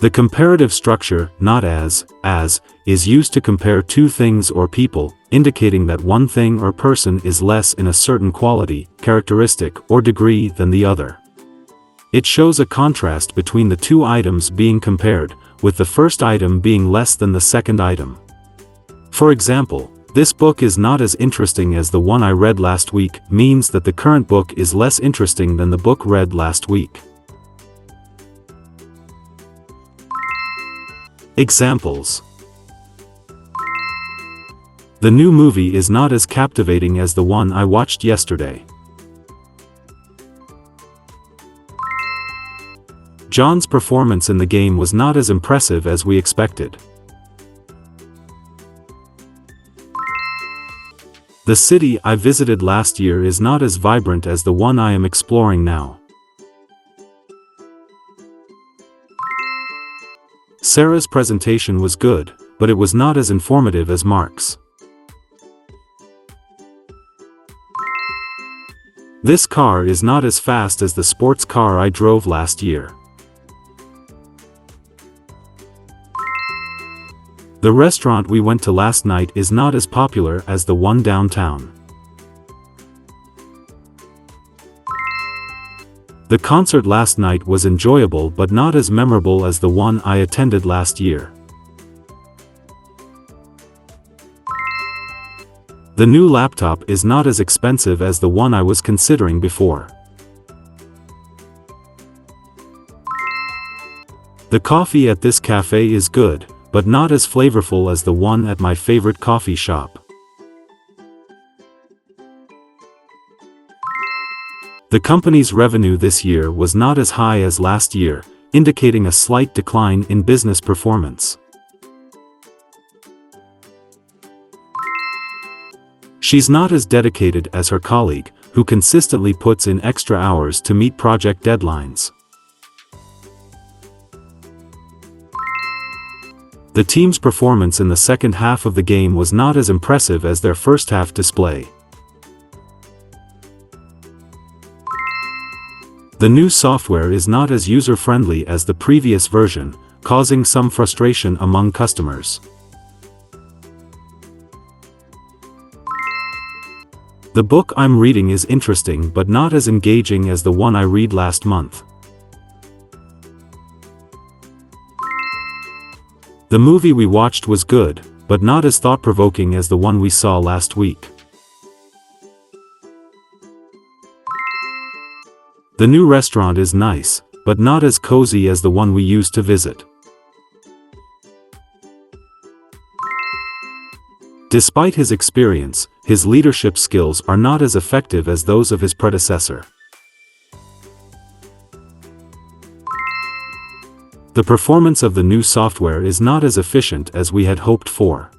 The comparative structure, not as, is used to compare two things or people, indicating that one thing or person is less in a certain quality, characteristic, or degree than the other. It shows a contrast between the two items being compared, with the first item being less than the second item. For example, this book is not as interesting as the one I read last week, means that the current book is less interesting than the book read last week. Examples. The new movie is not as captivating as the one I watched yesterday. John's performance in the game was not as impressive as we expected. The city I visited last year is not as vibrant as the one I am exploring now. Sarah's presentation was good, but it was not as informative as Mark's. This car is not as fast as the sports car I drove last year. The restaurant we went to last night is not as popular as the one downtown. The concert last night was enjoyable but not as memorable as the one I attended last year. The new laptop is not as expensive as the one I was considering before. The coffee at this cafe is good, but not as flavorful as the one at my favorite coffee shop. The company's revenue this year was not as high as last year, indicating a slight decline in business performance. She's not as dedicated as her colleague, who consistently puts in extra hours to meet project deadlines. The team's performance in the second half of the game was not as impressive as their first half display. The new software is not as user-friendly as the previous version, causing some frustration among customers. The book I'm reading is interesting but not as engaging as the one I read last month. The movie we watched was good, but not as thought-provoking as the one we saw last week. The new restaurant is nice, but not as cozy as the one we used to visit. Despite his experience, his leadership skills are not as effective as those of his predecessor. The performance of the new software is not as efficient as we had hoped for.